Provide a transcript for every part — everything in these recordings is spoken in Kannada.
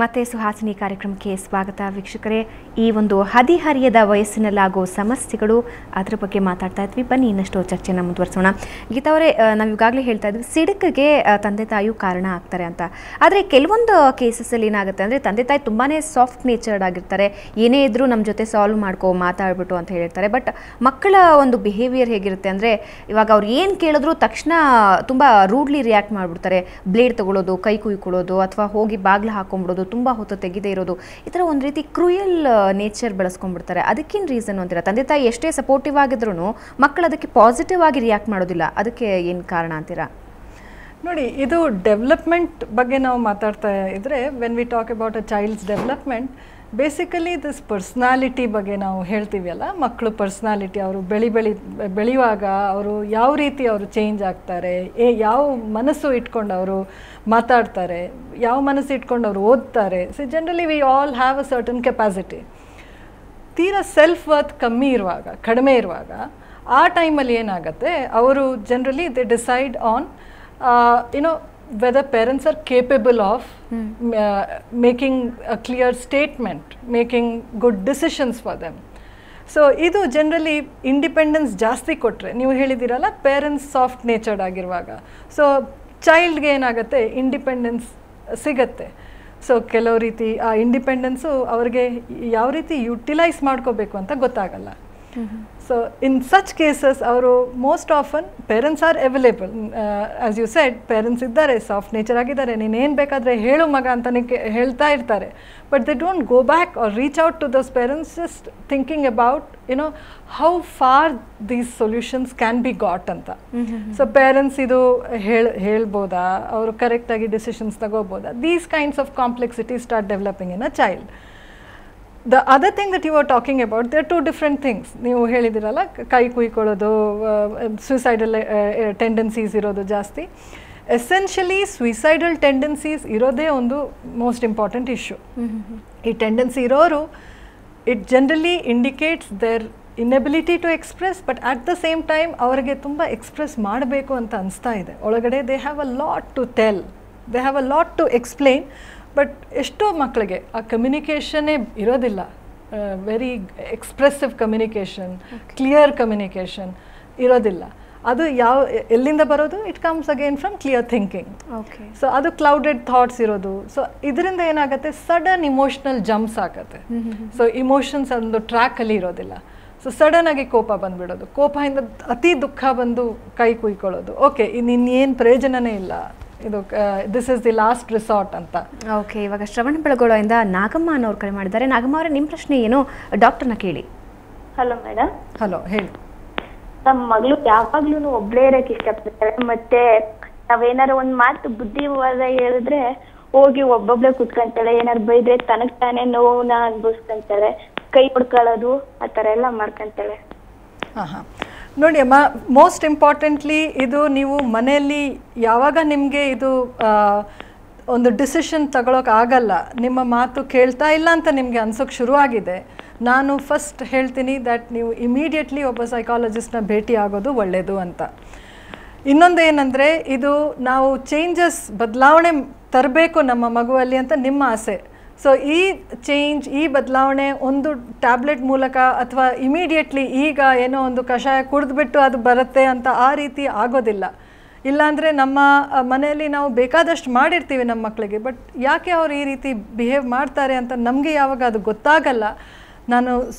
ಮತ್ತೆ ಸುಹಾಸಿನಿ ಕಾರ್ಯಕ್ರಮಕ್ಕೆ ಸ್ವಾಗತ ವೀಕ್ಷಕರೇ. ಈ ಒಂದು ಹದಿಹರಿಯದ ವಯಸ್ಸಿನಲ್ಲಾಗೋ ಸಮಸ್ಯೆಗಳು ಅದರ ಬಗ್ಗೆ ಮಾತಾಡ್ತಾ ಇದ್ವಿ. ಬನ್ನಿ ಇನ್ನಷ್ಟು ಚರ್ಚೆನ ಮುಂದುವರಿಸೋಣ. ಗೀತಾ ಅವರೇ, ನಾವು ಈಗಾಗಲೇ ಹೇಳ್ತಾ ಇದ್ವಿ ಸಿಡುಕಿಗೆ ತಂದೆ ತಾಯಿಯು ಕಾರಣ ಆಗ್ತಾರೆ ಅಂತ. ಆದರೆ ಕೆಲವೊಂದು ಕೇಸಸಲ್ಲಿ ಏನಾಗುತ್ತೆ ಅಂದರೆ ತಂದೆ ತಾಯಿ ತುಂಬಾ ಸಾಫ್ಟ್ ನೇಚರ್ಡ್ ಆಗಿರ್ತಾರೆ, ಏನೇ ಇದ್ರೂ ನಮ್ಮ ಜೊತೆ ಸಾಲ್ವ್ ಮಾತಾಡ್ಬಿಟ್ಟು ಅಂತ ಹೇಳಿರ್ತಾರೆ. ಬಟ್ ಮಕ್ಕಳ ಒಂದು ಬಿಹೇವಿಯರ್ ಹೇಗಿರುತ್ತೆ ಅಂದರೆ, ಇವಾಗ ಅವ್ರು ಏನು ಕೇಳಿದ್ರು ತಕ್ಷಣ ತುಂಬ ರೂಡ್ಲಿ ರಿಯಾಕ್ಟ್ ಮಾಡಿಬಿಡ್ತಾರೆ. ಬ್ಲೇಡ್ ತಗೊಳ್ಳೋದು, ಕೈ ಕುಯ್ಕೊಳ್ಳೋದು, ಅಥವಾ ಹೋಗಿ ಬಾಗಿಲು ಹಾಕೊಂಡ್ಬಿಡೋದು, ತುಂಬ ಹೊತ್ತು ತೆಗೆದೇ ಇರೋದು, ಈ ಥರ ಒಂದು ರೀತಿ ಕ್ರೂಯಲ್ ನೇಚರ್ ಬೆಳೆಸ್ಕೊಂಡ್ಬಿಡ್ತಾರೆ. ಅದಕ್ಕೇನು ರೀಸನ್ ಅಂತೀರಾ? ತಂದೆ ತಾಯಿ ಎಷ್ಟೇ ಸಪೋರ್ಟಿವ್ ಆಗಿದ್ರು ಮಕ್ಕಳು ಅದಕ್ಕೆ ಪಾಸಿಟಿವ್ ಆಗಿ ರಿಯಾಕ್ಟ್ ಮಾಡೋದಿಲ್ಲ, ಅದಕ್ಕೆ ಏನು ಕಾರಣ ಅಂತೀರಾ? ನೋಡಿ, ಇದು ಡೆವಲಪ್ಮೆಂಟ್ ಬಗ್ಗೆ ನಾವು ಮಾತಾಡ್ತಾ ಇದ್ರೆ, when we talk about a child's development, basically this personality ಬಗ್ಗೆ ನಾವು ಹೇಳ್ತೀವಿ ಅಲ್ಲ, ಮಕ್ಕಳು ಪರ್ಸ್ನಾಲಿಟಿ ಅವರು ಬೆಳೆಯುವಾಗ ಅವರು ಯಾವ ರೀತಿ ಅವರು ಚೇಂಜ್ ಆಗ್ತಾರೆ, ಯಾವ ಮನಸ್ಸು ಇಟ್ಕೊಂಡು ಅವರು ಮಾತಾಡ್ತಾರೆ, ಯಾವ ಮನಸ್ಸು ಇಟ್ಕೊಂಡು ಅವರು ಓದ್ತಾರೆ. So generally we all have a certain capacity. ತೀರಾ ಸೆಲ್ಫ್ ವರ್ತ್ ಕಡಿಮೆ ಇರುವಾಗ ಆ ಟೈಮಲ್ಲಿ ಏನಾಗುತ್ತೆ, ಅವರು generally they decide on whether parents are capable of making a clear statement, making good decisions for them. So idu generally independence ಜಾಸ್ತಿ ಕೊಟ್ಟರೆ, ನೀವು ಹೇಳಿದಿರಲ್ಲ ಪೇರೆಂಟ್ಸ್ ಸಾಫ್ಟ್ ನೇಚರ್ಡ್ ಆಗಿರುವಾಗ, ಸೊ ಚೈಲ್ಡ್ಗೆ ಏನಾಗುತ್ತೆ ಇಂಡಿಪೆಂಡೆನ್ಸ್ ಸಿಗತ್ತೆ. ಸೊ ಕೆಲವು ರೀತಿ ಆ ಇಂಡಿಪೆಂಡೆನ್ಸು ಅವ್ರಿಗೆ ಯಾವ ರೀತಿ ಯುಟಿಲೈಸ್ ಮಾಡ್ಕೋಬೇಕು ಅಂತ ಗೊತ್ತಾಗಲ್ಲ. So in such cases ಅವರು most often parents are available, as you said, parents ಇದ್ದಾರೆ, ಸಾಫ್ಟ್ ನೇಚರ್ ಆಗಿದ್ದಾರೆ, ನೀನೇನು ಬೇಕಾದರೆ ಹೇಳು ಮಗ ಅಂತಲೇ ಹೇಳ್ತಾ ಇರ್ತಾರೆ. But they don't go back or reach out to those parents just thinking about how far these solutions can be got ಅಂತ. ಸೊ ಪೇರೆಂಟ್ಸ್ ಇದು ಹೇಳ್ಬೋದಾ, ಅವರು ಕರೆಕ್ಟಾಗಿ ಡಿಸಿಷನ್ಸ್ ತಗೋಬೋದಾ, these kinds of complexity start developing in a child. The other thing that you were talking about, there are two different things. ನೀವು ಹೇಳಿದಿರಲ್ಲ, ಕೈ ಕುಯ್ಕೊಳ್ಳೋದು, ಸುಯಿಸೈಡಲ್ ಟೆಂಡೆನ್ಸೀಸ್ ಇರೋದು ಜಾಸ್ತಿ. ಎಸೆನ್ಷಿಯಲಿ ಸುಯಿಸೈಡಲ್ ಟೆಂಡೆನ್ಸೀಸ್ ಇರೋದೇ ಒಂದು ಮೋಸ್ಟ್ ಇಂಪಾರ್ಟೆಂಟ್ ಇಶ್ಯೂ. ಈ ಟೆಂಡೆನ್ಸಿ ಇರೋರು, it generally indicates their inability to express, but at the same time ಅವರಿಗೆ ತುಂಬ ಎಕ್ಸ್ಪ್ರೆಸ್ ಮಾಡಬೇಕು ಅಂತ ಅನಿಸ್ತಾ ಇದೆ ಒಳಗಡೆ. They have a lot to tell, they have a lot to explain. But ಎಷ್ಟೋ ಮಕ್ಕಳಿಗೆ ಆ ಕಮ್ಯುನಿಕೇಷನ್ನೇ ಇರೋದಿಲ್ಲ, very expressive communication, clear communication ಇರೋದಿಲ್ಲ. ಅದು ಎಲ್ಲಿಂದ ಬರೋದು? It comes again from clear thinking. So ಅದು ಕ್ಲೌಡೆಡ್ ಥಾಟ್ಸ್ ಇರೋದು. ಸೊ ಇದರಿಂದ ಏನಾಗುತ್ತೆ, ಸಡನ್ ಇಮೋಷ್ನಲ್ ಜಂಪ್ಸ್ ಆಗುತ್ತೆ. ಸೊ ಇಮೋಷನ್ಸ್ ಒಂದು ಟ್ರ್ಯಾಕಲ್ಲಿ ಇರೋದಿಲ್ಲ. ಸೊ ಸಡನ್ ಆಗಿ ಕೋಪ ಬಂದುಬಿಡೋದು, ಕೋಪದಿಂದ ಅತಿ ದುಃಖ ಬಂದು ಕೈ ಕುಯ್ಕೊಳ್ಳೋದು. ಓಕೆ, ಇನ್ನೇನು ಪ್ರಯೋಜನನೇ ಇಲ್ಲ, ಇದು this is the last resort ಅಂತ. ಓಕೆ, ಇವಾಗ ಶ್ರವಣ ಬೆಳಗೊಳದಿಂದ ನಾಗಮ್ಮ ಅನ್ನೋರು ಕರೆ ಮಾಡಿದ್ದಾರೆ. ನಾಗಮ್ಮ ಅವರೇ, ನಿಮ್ಮ ಪ್ರಶ್ನೆ ಏನು? ಡಾಕ್ಟರ್ನ ಕೇಳಿ. Hello madam. ಹಲೋ, ಹೇಳಿ. ನಮ್ಮ ಮಗಳು ಯಾವಾಗ್ಲೂ ಒಬ್ಳೇ ಇರಕ್ಕೆ ಇಷ್ಟಪಡ್ತಾಳೆ. ಮತ್ತೆ ನಾವೇನಾರು ಒಂದ್ ಮಾತು ಬುದ್ಧಿವಾದ ಹೇಳಿದ್ರೆ ಹೋಗಿ ಒಬ್ಬೊಬ್ಳೆ ಕುತ್ಕೊಂತಾಳೆ. ಏನಾರು ಬೈದ್ರೆ ತನಗ್ ತಾನೇ ನೋವನ್ನ ಅನ್ಭವಿಸ್ಕೊಂತಾಳೆ, ಕೈ ಹೊಡ್ಕೊಳ್ಳೋದು ಆ ಥರ ಎಲ್ಲ ಮಾಡ್ಕೊಂತಾಳೆ. ಹಾಂ, ನೋಡಿ ಅಮ್ಮ, ಮೋಸ್ಟ್ ಇಂಪಾರ್ಟೆಂಟ್ಲಿ ಇದು ನೀವು ಮನೆಯಲ್ಲಿ ಯಾವಾಗ ನಿಮಗೆ ಇದು ಒಂದು ಡಿಸಿಷನ್ ತಗೊಳಕ್ಕೆ ಆಗಲ್ಲ, ನಿಮ್ಮ ಮಾತು ಕೇಳ್ತಾ ಇಲ್ಲ ಅಂತ ನಿಮಗೆ ಅನ್ಸೋಕ್ಕೆ ಶುರುವಾಗಿದೆ, ನಾನು ಫಸ್ಟ್ ಹೇಳ್ತೀನಿ ದ್ಯಾಟ್ ನೀವು ಇಮಿಡಿಯೇಟ್ಲಿ ಒಬ್ಬ ಸೈಕಾಲಜಿಸ್ಟ್ನ ಭೇಟಿ ಆಗೋದು ಒಳ್ಳೆಯದು ಅಂತ. ಇನ್ನೊಂದು ಏನಂದರೆ, ಇದು ನಾವು ಬದಲಾವಣೆ ತರಬೇಕು ನಮ್ಮ ಮಗುವಲ್ಲಿ ಅಂತ ನಿಮ್ಮ ಆಸೆ. ಸೊ ಈ ಚೇಂಜ್, ಈ ಬದಲಾವಣೆ ಒಂದು ಟ್ಯಾಬ್ಲೆಟ್ ಮೂಲಕ ಅಥವಾ ಇಮಿಡಿಯೇಟ್ಲಿ ಈಗ ಏನೋ ಒಂದು ಕಷಾಯ ಕುಡಿದ್ಬಿಟ್ಟು ಅದು ಬರುತ್ತೆ ಅಂತ ಆ ರೀತಿ ಆಗೋದಿಲ್ಲ. ಇಲ್ಲಾಂದರೆ ನಮ್ಮ ಮನೆಯಲ್ಲಿ ನಾವು ಬೇಕಾದಷ್ಟು ಮಾಡಿರ್ತೀವಿ ನಮ್ಮ ಮಕ್ಕಳಿಗೆ, ಬಟ್ ಯಾಕೆ ಅವ್ರು ಈ ರೀತಿ ಬಿಹೇವ್ ಮಾಡ್ತಾರೆ ಅಂತ ನಮಗೆ ಯಾವಾಗ ಅದು ಗೊತ್ತಾಗಲ್ಲ. ನಾನು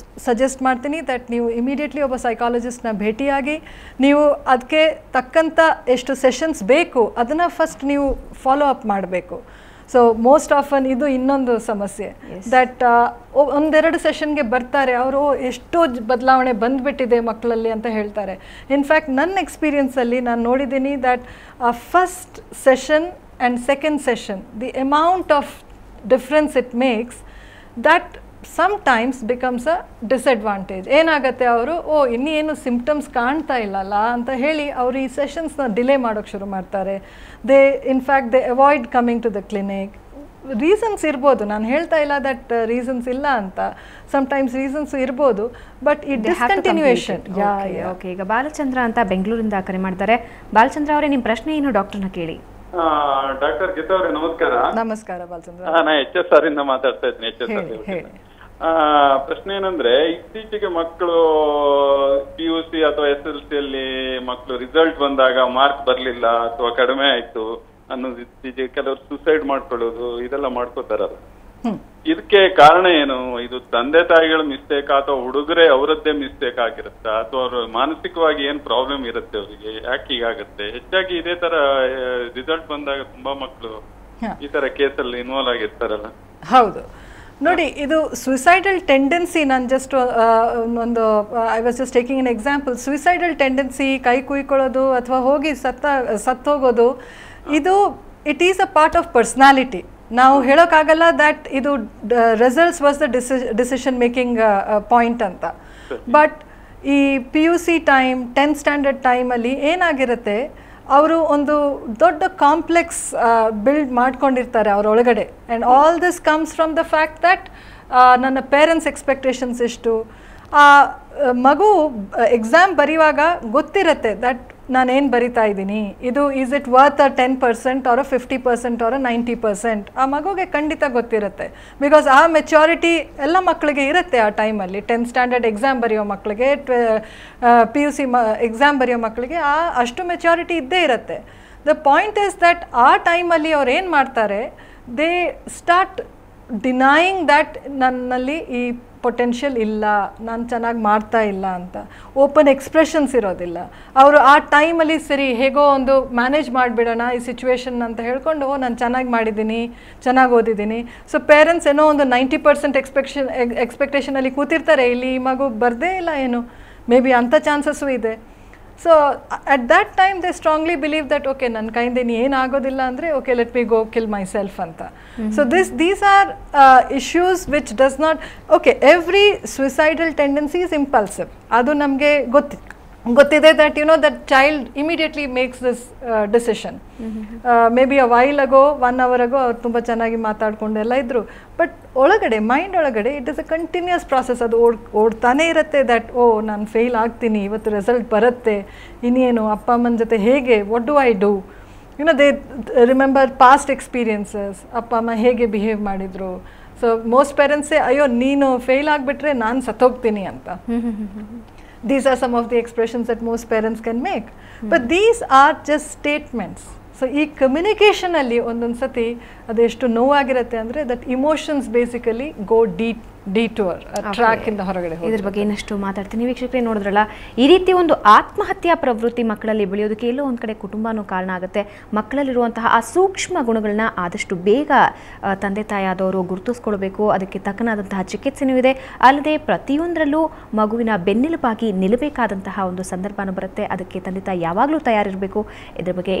ಸಜೆಸ್ಟ್ ಮಾಡ್ತೀನಿ ದಟ್ ನೀವು ಇಮಿಡಿಯೇಟ್ಲಿ ಒಬ್ಬ ಸೈಕಾಲಜಿಸ್ಟ್ನ ಭೇಟಿಯಾಗಿ ನೀವು ಅದಕ್ಕೆ ತಕ್ಕಂಥ ಎಷ್ಟು ಸೆಷನ್ಸ್ ಬೇಕು ಅದನ್ನು ಫಸ್ಟ್ ನೀವು ಫಾಲೋ ಅಪ್ ಮಾಡಬೇಕು. ಸೊ ಮೋಸ್ಟ್ ಆಫನ್ ಇದು ಇನ್ನೊಂದು ಸಮಸ್ಯೆ, ದಟ್ ಒಂದೆರಡು ಸೆಷನ್ಗೆ ಬರ್ತಾರೆ, ಅವರು ಎಷ್ಟೋ ಬದಲಾವಣೆ ಬಂದುಬಿಟ್ಟಿದೆ ಮಕ್ಕಳಲ್ಲಿ ಅಂತ ಹೇಳ್ತಾರೆ. ಇನ್ಫ್ಯಾಕ್ಟ್ ನನ್ನ ಎಕ್ಸ್ಪೀರಿಯನ್ಸಲ್ಲಿ ನಾನು ನೋಡಿದ್ದೀನಿ that first session and second session, the amount of difference it makes, that sometimes becomes a disadvantage. ಏನಾಗುತ್ತೆ, ಅವರು ಇನ್ನೇನು ಸಿಂಪ್ಟಮ್ಸ್ ಕಾಣ್ತಾ ಇಲ್ಲಲ್ಲ ಅಂತ ಹೇಳಿ ಅವರು ಈ ಸೆಷನ್ಸ್ನ ಡಿಲೇ ಮಾಡೋಕ್ಕೆ ಶುರು ಮಾಡ್ತಾರೆ. In fact they avoid coming to the clinic. Reasons ಇರ್ಬೋದು, ನಾನು ಹೇಳ್ತಾ ಇಲ್ಲ ದಟ್ ರೀಸನ್ಸ್ ಇಲ್ಲ ಅಂತ, ಸಮ್ಟೈಮ್ಸ್ ರೀಸನ್ಸ್ ಇರ್ಬೋದು, ಬಟ್ ಈ ಡಿಸ್ಕಂಟಿನ್ಯೂಯೇಷನ್. ಓಕೆ, ಈಗ ಬಾಲಚಂದ್ರ ಅಂತ ಬೆಂಗಳೂರಿಂದ ಕರೆ ಮಾಡ್ತಾರೆ. ಬಾಲಚಂದ್ರ ಅವರೇ, ನಿಮ್ಮ ಪ್ರಶ್ನೆ ಏನು? ಡಾಕ್ಟರ್ನ ಕೇಳಿ. ಡಾಕ್ಟರ್ ಗೀತಾ ಅವರೇ ನಮಸ್ಕಾರ. ನಮಸ್ಕಾರ ಬಾಲಚಂದ್ರ. ನಾನು HSR ಇಂದ ಮಾತಾಡ್ತಾ ಇದ್ದೀನಿ. HSR ಪ್ರಶ್ನೆ ಏನಂದ್ರೆ, ಇತ್ತೀಚೆಗೆ ಮಕ್ಕಳು PUC ಅಥವಾ SLC ಅಲ್ಲಿ ಮಕ್ಕಳು ರಿಸಲ್ಟ್ ಬಂದಾಗ ಮಾರ್ಕ್ ಬರ್ಲಿಲ್ಲ ಅಥವಾ ಕಡಿಮೆ ಆಯ್ತು ಅನ್ನೋದು, ಇತ್ತೀಚೆಗೆ ಕೆಲವರು ಸುಸೈಡ್ ಮಾಡ್ಕೊಳ್ಳೋದು ಇದೆಲ್ಲ ಮಾಡ್ಕೋತಾರಲ್ಲ, ಇದಕ್ಕೆ ಕಾರಣ ಏನು? ಇದು ತಂದೆ ತಾಯಿಗಳ ಮಿಸ್ಟೇಕ್ ಅಥವಾ ಹುಡುಗರೇ ಅವರದ್ದೇ ಮಿಸ್ಟೇಕ್ ಆಗಿರುತ್ತಾ ಅಥವಾ ಅವ್ರ ಮಾನಸಿಕವಾಗಿ ಏನ್ ಪ್ರಾಬ್ಲಮ್ ಇರುತ್ತೆ ಅವರಿಗೆ, ಯಾಕೆ ಹೀಗಾಗತ್ತೆ? ಹೆಚ್ಚಾಗಿ ಇದೇ ತರ ರಿಸಲ್ಟ್ ಬಂದಾಗ ತುಂಬಾ ಮಕ್ಕಳು ಈ ತರ ಕೇಸಲ್ಲಿ ಇನ್ವಾಲ್ವ್ ಆಗಿರ್ತಾರಲ್ಲ. ಹೌದು ನೋಡಿ, ಇದು ಸುಯಿಸೈಡಲ್ ಟೆಂಡೆನ್ಸಿ, ನಾನು ಜಸ್ಟ್ ಒಂದು I was just taking an example. Suicidal tendency, ಕೈ ಕುಯ್ಕೊಳ್ಳೋದು ಅಥವಾ ಹೋಗಿ ಸತ್ತೋಗೋದು, ಇದು it is a part of personality. ನಾವು ಹೇಳೋಕ್ಕಾಗಲ್ಲ ದ್ಯಾಟ್ ಇದು results was the decision making point ಅಂತ. ಬಟ್ ಈ PUC ಟೈಮ್, 10th ಸ್ಟ್ಯಾಂಡರ್ಡ್ ಟೈಮಲ್ಲಿ ಏನಾಗಿರುತ್ತೆ, ಅವರು ಒಂದು ದೊಡ್ಡ ಕಾಂಪ್ಲೆಕ್ಸ್ ಬಿಲ್ಡ್ ಮಾಡ್ಕೊಂಡಿರ್ತಾರೆ ಅವರೊಳಗಡೆ. And all this comes from the fact that ನನ್ನ ಪೇರೆಂಟ್ಸ್ ಎಕ್ಸ್ಪೆಕ್ಟೇಷನ್ಸ್ ಎಷ್ಟು. ಆ ಮಗು ಎಕ್ಸಾಮ್ ಬರೆಯುವಾಗ ಗೊತ್ತಿರುತ್ತೆ ದಟ್ ನಾನೇನು ಬರಿತಾ ಇದ್ದೀನಿ, ಇದು is it worth a 10% or 50% or 90%. ಆ ಮಗುಗೆ ಖಂಡಿತ ಗೊತ್ತಿರುತ್ತೆ. ಬಿಕಾಸ್ ಆ ಮೆಚ್ಯೂರಿಟಿ ಎಲ್ಲ ಮಕ್ಕಳಿಗೆ ಇರುತ್ತೆ ಆ ಟೈಮಲ್ಲಿ. 10th ಸ್ಟ್ಯಾಂಡರ್ಡ್ ಎಕ್ಸಾಮ್ ಬರೆಯೋ ಮಕ್ಕಳಿಗೆ, PUC ಎಕ್ಸಾಮ್ ಬರೆಯೋ ಮಕ್ಕಳಿಗೆ ಅಷ್ಟು ಮೆಚ್ಯೂರಿಟಿ ಇದ್ದೇ ಇರುತ್ತೆ. ದ ಪಾಯಿಂಟ್ ಇಸ್ ದಟ್ ಆ ಟೈಮಲ್ಲಿ ಅವ್ರು ಏನು ಮಾಡ್ತಾರೆ, ದೇ ಸ್ಟಾರ್ಟ್ ಡಿನೈಯಿಂಗ್ ದ್ಯಾಟ್ ನನ್ನಲ್ಲಿ ಈ ಪೊಟೆನ್ಷಿಯಲ್ ಇಲ್ಲ, ನಾನು ಚೆನ್ನಾಗಿ ಮಾಡ್ತಾ ಇಲ್ಲ ಅಂತ. ಓಪನ್ ಎಕ್ಸ್ಪ್ರೆಷನ್ಸ್ ಇರೋದಿಲ್ಲ. ಅವರು ಆ ಟೈಮಲ್ಲಿ ಸರಿ ಹೇಗೋ ಒಂದು ಮ್ಯಾನೇಜ್ ಮಾಡಿಬಿಡೋಣ ಈ ಸಿಚುವೇಶನ್ ಅಂತ ಹೇಳ್ಕೊಂಡು, ನಾನು ಚೆನ್ನಾಗಿ ಮಾಡಿದ್ದೀನಿ, ಚೆನ್ನಾಗಿ ಓದಿದ್ದೀನಿ. ಸೊ ಪೇರೆಂಟ್ಸ್ ಏನೋ ಒಂದು 90% ಎಕ್ಸ್ಪೆಕ್ಟೇಷನಲ್ಲಿ ಕೂತಿರ್ತಾರೆ, ಇಲ್ಲಿ ಈ ಮಗು ಬರದೇ ಇಲ್ಲ ಏನು, ಮೇ ಬಿ ಅಂಥ ಚಾನ್ಸಸ್ಸು ಇದೆ. So at that time they strongly believe that okay, ನನ್ನ ಕೈಯಿಂದ ಏನಾಗೋದಿಲ್ಲ ಅಂದರೆ okay, let me go kill my self ಅಂತ. So these are issues which does not okay. Every suicidal tendency is impulsive. ಅದು ನಮಗೆ ಗೊತ್ತಿದೆ that you know that child immediately makes this decision. May be a while ago, 1 hour ago ಅವ್ರು ತುಂಬ ಚೆನ್ನಾಗಿ ಮಾತಾಡ್ಕೊಂಡು ಎಲ್ಲ ಇದ್ದರು. ಬಟ್ ಒಳಗಡೆ, ಮೈಂಡ್ ಒಳಗಡೆ it is a continuous process. ಅದು ಓಡ್ತಾನೇ ಇರುತ್ತೆ ದಟ್ ಓ, ನಾನು ಫೇಲ್ ಆಗ್ತೀನಿ, ಇವತ್ತು ರಿಸಲ್ಟ್ ಬರುತ್ತೆ, ಇನ್ನೇನು ಅಪ್ಪ ಅಮ್ಮನ ಜೊತೆ ಹೇಗೆ, what do I do, you know they remember past experiences, ಅಪ್ಪ ಅಮ್ಮ ಹೇಗೆ ಬಿಹೇವ್ ಮಾಡಿದರು. ಸೊ ಮೋಸ್ಟ್ ಪೇರೆಂಟ್ಸೇ ಅಯ್ಯೋ ನೀನು ಫೇಲ್ ಆಗಿಬಿಟ್ರೆ ನಾನು ಸತ್ತೋಗ್ತೀನಿ ಅಂತ. These are some of the expressions that most parents can make. But these are just statements. So ಈ ಕಮ್ಯುನಿಕೇಷನಲ್ಲಿ ಒಂದೊಂದು ಸತಿ ಅದೆಷ್ಟು ನೋವಾಗಿರುತ್ತೆ ಅಂದರೆ that emotions basically go detour track ಇಂದ ಹೊರಗಡೆ. ಇದ್ರ ಬಗ್ಗೆ ಇನ್ನಷ್ಟು ಮಾತಾಡ್ತೀನಿ. ವೀಕ್ಷಕರೇ, ನೋಡಿದ್ರಲ್ಲ, ಈ ರೀತಿ ಒಂದು ಆತ್ಮಹತ್ಯಾ ಪ್ರವೃತ್ತಿ ಮಕ್ಕಳಲ್ಲಿ ಬೆಳೆಯೋದಕ್ಕೆ ಎಲ್ಲೋ ಒಂದು ಕಡೆ ಕುಟುಂಬನೂ ಕಾರಣ ಆಗುತ್ತೆ. ಮಕ್ಕಳಲ್ಲಿರುವಂತಹ ಆ ಸೂಕ್ಷ್ಮ ಗುಣಗಳನ್ನ ಆದಷ್ಟು ಬೇಗ ತಂದೆ ತಾಯಾದವರು ಗುರುತಿಸ್ಕೊಳ್ಬೇಕು. ಅದಕ್ಕೆ ತಕ್ಕನಾದಂತಹ ಚಿಕಿತ್ಸೆನೂ ಇದೆ. ಅಲ್ಲದೆ ಪ್ರತಿಯೊಂದರಲ್ಲೂ ಮಗುವಿನ ಬೆನ್ನೆಲುಬಾಗಿ ನಿಲ್ಲಬೇಕಾದಂತಹ ಒಂದು ಸಂದರ್ಭನೂ ಬರುತ್ತೆ. ಅದಕ್ಕೆ ತಂದೆ ತಾಯಿ ಯಾವಾಗಲೂ ತಯಾರಿರಬೇಕು. ಇದ್ರ ಬಗ್ಗೆ